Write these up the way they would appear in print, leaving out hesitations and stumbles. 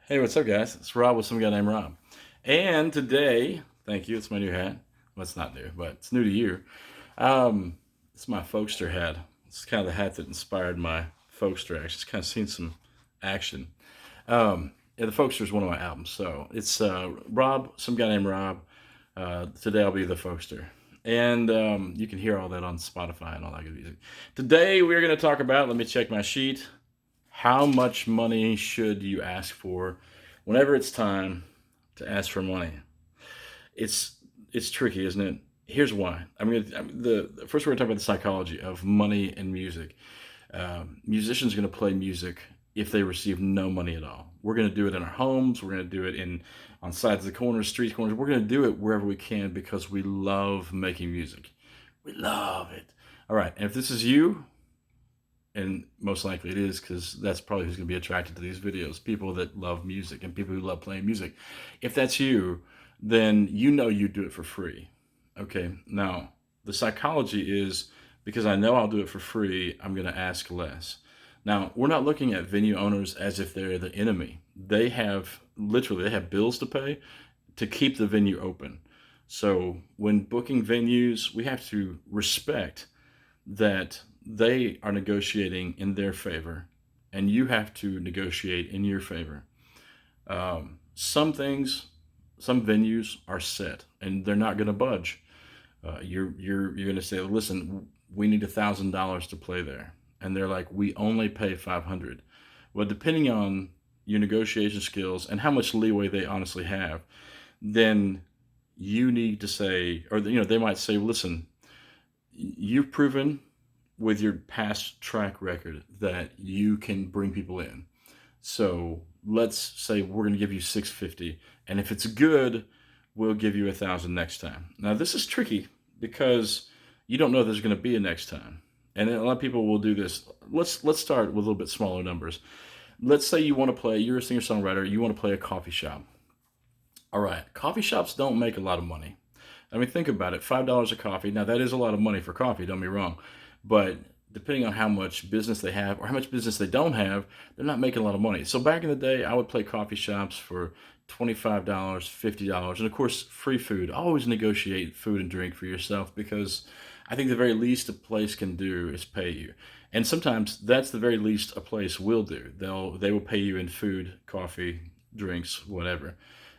Hey, what's up, guys? It's Rob with some guy named Rob. And today, thank you, it's my new hat. Well, it's not new, but it's new to you. It's my Folkster hat. It's kind of the hat that inspired my Folkster action. It's kind of seen some action. Yeah, the Folkster is one of my albums. So it's Rob, some guy named Rob. Today I'll be the Folkster. And you can hear all that on Spotify and all that good music. Today we're going to talk about, let me check my sheet. How much money should you ask for whenever it's time to ask for money? It's it's tricky, isn't it? Here's why. The first we're going to talk about the psychology of money and music. Musicians are going to play music if they receive no money at all. We're going to do it in our homes. We're going to do it in on sides of the corners, street corners. We're going to do it wherever we can because we love making music. We love it. All right. And if this is you, and most likely it is because that's probably who's going to be attracted to these videos, people that love music and people who love playing music. If that's you, then you know you do it for free. Okay, now the psychology is because I know I'll do it for free, I'm going to ask less. Now, we're not looking at venue owners as if they're the enemy. They have literally they have bills to pay to keep the venue open. So when booking venues, we have to respect that they are negotiating in their favor and you have to negotiate in your favor. Some things, some venues are set and they're not going to budge. You're going to say, listen, we need $1,000 to play there, and they're like, we only pay 500. Well, depending on your negotiation skills and how much leeway they honestly have, then you need to say, or they might say, listen, you've proven with your past track record that you can bring people in. So let's say we're going to give you 650, and if it's good, we'll give you 1,000 next time. Now this is tricky because you don't know if there's going to be a next time, and a lot of people will do this. Let's start with a little bit smaller numbers. Let's say you want to play. You're a singer songwriter. You want to play a coffee shop. All right, coffee shops don't make a lot of money. I mean, think about it. $5 a coffee. Now that is a lot of money for coffee. Don't be wrong, but depending on how much business they have or how much business they don't have, they're not making a lot of money. So back in the day, I would play coffee shops for $25, $50, and of course, free food. Always negotiate food and drink for yourself because I think the very least a place can do is pay you. And sometimes that's the very least a place will do. They will pay you in food, coffee, drinks, whatever.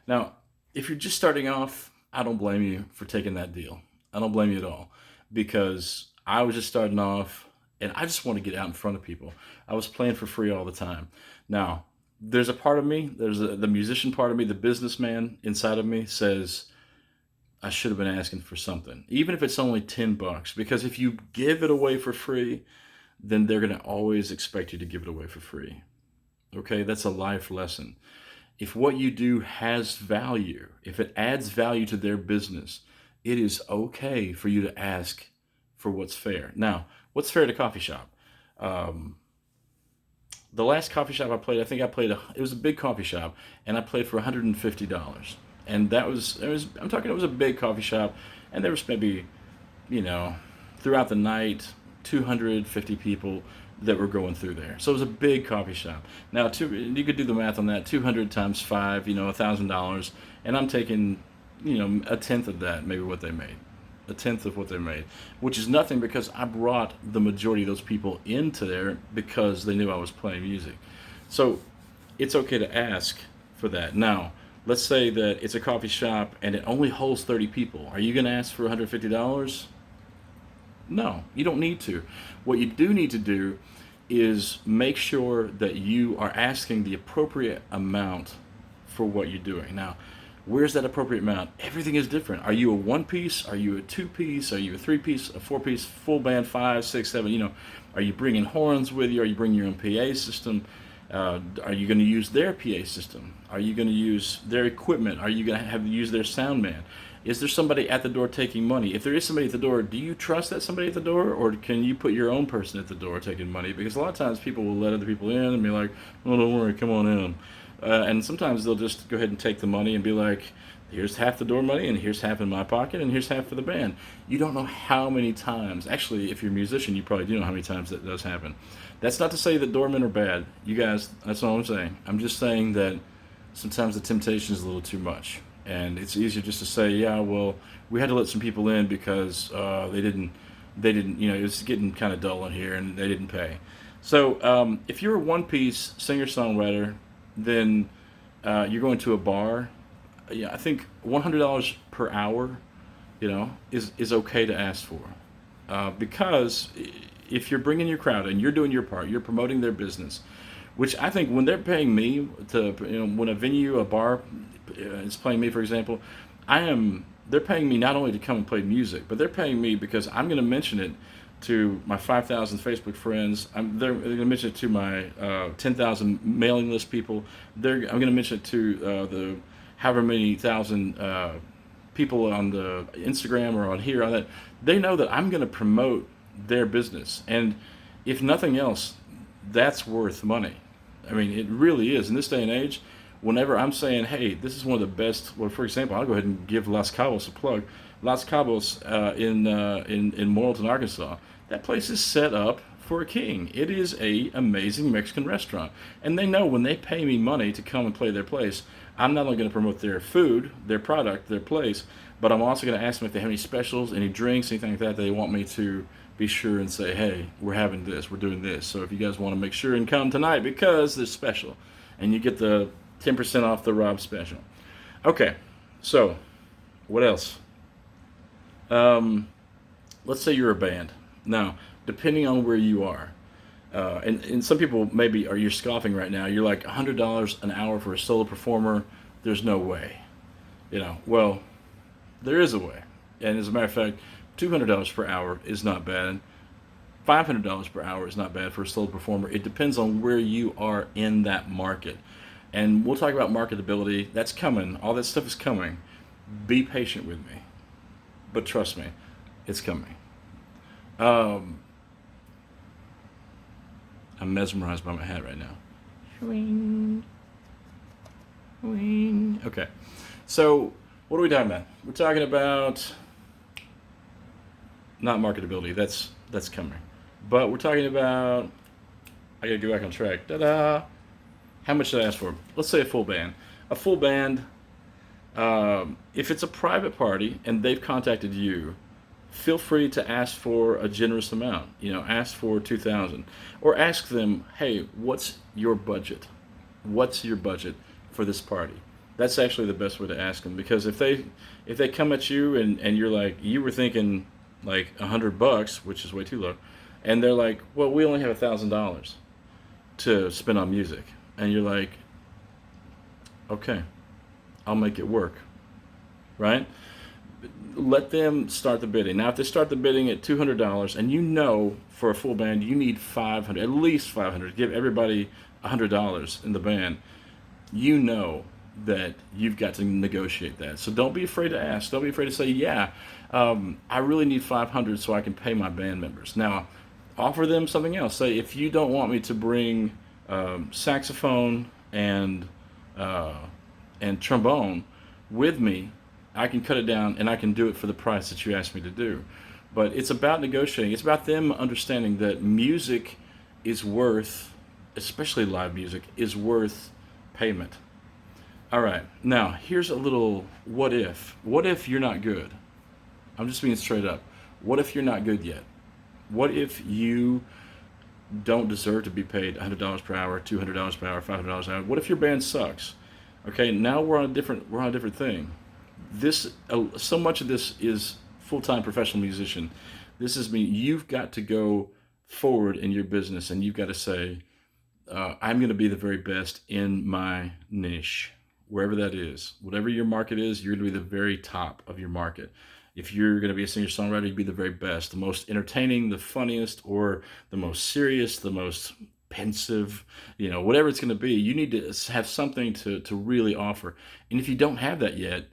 Now, if you're just starting off, I don't blame you for taking that deal. I don't blame you at all because I was just starting off and I just want to get out in front of people. I was playing for free all the time. Now, there's a part of me, the musician part of me, the businessman inside of me says, I should have been asking for something, even if it's only $10. Because if you give it away for free, then they're going to always expect you to give it away for free. Okay, that's a life lesson. If what you do has value, if it adds value to their business, it is okay for you to ask for what's fair. Now, what's fair at a coffee shop? Um, the last coffee shop I played, I think I played, it was a big coffee shop, and I played for $150. And I'm talking, it was a big coffee shop, and there was maybe, you know, throughout the night, 250 people that were going through there. So it was a big coffee shop. Now, you could do the math on that. 200 times five, $1,000, and I'm taking, a tenth of that, maybe what they made, a tenth of what they made, which is nothing because I brought the majority of those people into there because they knew I was playing music. So it's okay to ask for that. Now, let's say that it's a coffee shop and it only holds 30 people. Are you going to ask for $150? No, you don't need to. What you do need to do is make sure that you are asking the appropriate amount for what you're doing. Now, where's that appropriate amount? Everything is different. Are you a one piece? Are you a two piece? Are you a three piece? A four piece? Full band? Five, six, seven? Are you bringing horns with you? Are you bringing your own PA system? Are you going to use their PA system? Are you going to use their equipment? Are you going to have to use their sound man? Is there somebody at the door taking money? If there is somebody at the door, do you trust that somebody at the door, or can you put your own person at the door taking money? Because a lot of times people will let other people in and be like, "Oh, don't worry, come on in," and sometimes they'll just go ahead and take the money and be like, "Here's half the door money, and here's half in my pocket, and here's half for the band." You don't know how many times. Actually, if you're a musician, you probably do know how many times that does happen. That's not to say that doormen are bad. You guys, that's all I'm saying. I'm just saying that sometimes the temptation is a little too much, and it's easier just to say, yeah, well, we had to let some people in because they didn't, it was getting kind of dull in here, and they didn't pay. So if you're a one-piece singer-songwriter, then you're going to a bar. Yeah, I think $100 per hour, is okay to ask for, because if you're bringing your crowd and you're doing your part, you're promoting their business, which I think when they're paying me to, when a venue, a bar is playing me, for example, I am, they're paying me not only to come and play music, but they're paying me because I'm going to mention it to my 5,000 Facebook friends. They're going to mention it to my 10,000 mailing list people. I'm going to mention it to the however many thousand people on the Instagram or on here, on that. They know that I'm going to promote their business. And if nothing else, that's worth money. I mean, it really is. In this day and age, whenever I'm saying, hey, this is one of the best, well, for example, I'll go ahead and give Las Cabos a plug. Las Cabos in Morrilton, Arkansas. That place is set up for a king. It is a amazing Mexican restaurant. And they know when they pay me money to come and play their place, I'm not only going to promote their food, their product, their place, but I'm also going to ask them if they have any specials, any drinks, anything like that they want me to be sure and say, hey, we're having this, we're doing this. So if you guys want to make sure and come tonight because it's special. And you get the 10% off the Robb special. Okay, so what else? Let's say you're a band. Now, depending on where you are, and some people maybe you're scoffing right now. You're like $100 an hour for a solo performer. There's no way. Well, there is a way. And as a matter of fact, $200 per hour is not bad. $500 per hour is not bad for a solo performer. It depends on where you are in that market. And we'll talk about marketability. That's coming. All that stuff is coming. Be patient with me. But trust me, it's coming. Um, I'm mesmerized by my hat right now. Wing, wing. Okay. So, what are we talking about? We're talking about not marketability. That's coming. But we're talking about. I gotta go back on track. Ta-da! How much did I ask for? Let's say a full band. A full band. If it's a private party and they've contacted you, feel free to ask for a generous amount. Ask for 2,000, or ask them, hey, what's your budget? What's your budget for this party? That's actually the best way to ask them, because if they come at you and you're like, you were thinking like $100, which is way too low, and they're like, well, we only have $1,000 to spend on music, and you're like, okay, I'll make it work, right? Let them start the bidding. Now, if they start the bidding at $200, and for a full band you need 500, at least 500, give everybody $100 in the band, that you've got to negotiate that. So don't be afraid to ask. Don't be afraid to say, yeah, I really need 500 so I can pay my band members. Now, offer them something else. Say, if you don't want me to bring saxophone uh, and trombone with me, I can cut it down and I can do it for the price that you asked me to do. But it's about negotiating. It's about them understanding that music is worth, especially live music, is worth payment. All right. Now, here's a little what if. What if you're not good? I'm just being straight up. What if you're not good yet? What if you don't deserve to be paid $100 per hour, $200 per hour, $500 an hour? What if your band sucks? Okay, now we're on a different thing. This so much of this is full-time professional musician. This is me. You've got to go forward in your business, and you've got to say, I'm going to be the very best in my niche, wherever that is. Whatever your market is, you're going to be the very top of your market. If you're going to be a singer-songwriter, you'd be the very best, the most entertaining, the funniest, or the most serious, the most pensive, whatever it's going to be. You need to have something to really offer. And if you don't have that yet,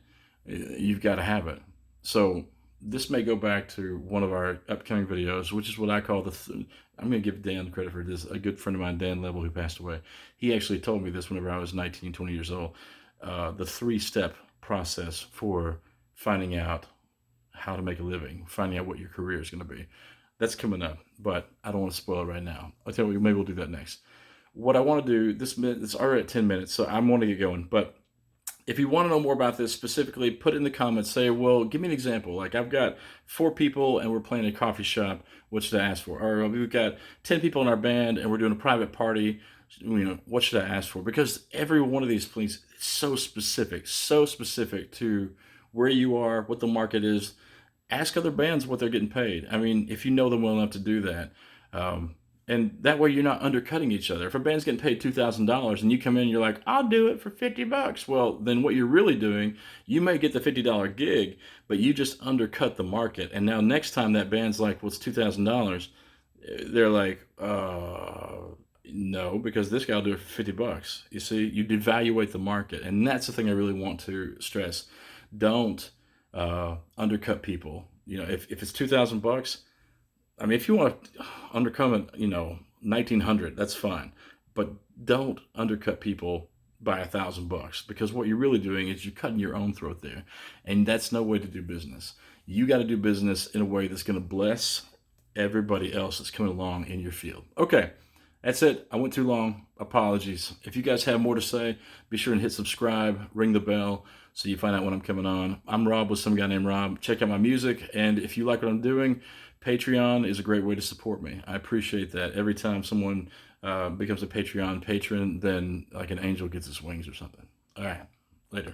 you've got to have it. So this may go back to one of our upcoming videos, which is what I call I'm going to give Dan credit for this. A good friend of mine, Dan Level, who passed away, he actually told me this whenever I was 19, 20 years old. The 3-step process for finding out how to make a living, finding out what your career is going to be. That's coming up, but I don't want to spoil it right now. I'll tell you, maybe we'll do that next. what I want to do, it's already at 10 minutes, so I'm going to get going. But if you want to know more about this specifically, put it in the comments. Say, well, give me an example. Like, I've got 4 people and we're playing a coffee shop. What should I ask for? Or we've got 10 people in our band and we're doing a private party. What should I ask for? Because every one of these things is so specific to where you are, what the market is. Ask other bands what they're getting paid. I mean, if you know them well enough to do that. And that way you're not undercutting each other. If a band's getting paid $2,000 and you come in and you're like, I'll do it for $50, well, then what you're really doing, you may get the $50 gig, but you just undercut the market. And now next time that band's like, what's $2,000? They're like, no, because this guy will do it for $50. You see, you devaluate the market. And that's the thing I really want to stress. Don't undercut people. If it's $2,000, I mean, if you want to undercome it, 1900, that's fine, but don't undercut people by $1,000, because what you're really doing is you're cutting your own throat there, and that's no way to do business. You got to do business in a way that's going to bless everybody else that's coming along in your field. Okay, that's it. I went too long. Apologies. If you guys have more to say, be sure and hit subscribe, ring the bell, so you find out when I'm coming on. I'm Rob with Some Guy Named Rob. Check out my music, and if you like what I'm doing, Patreon is a great way to support me. I appreciate that. Every time someone becomes a Patreon patron, then like an angel gets his wings or something. All right, later.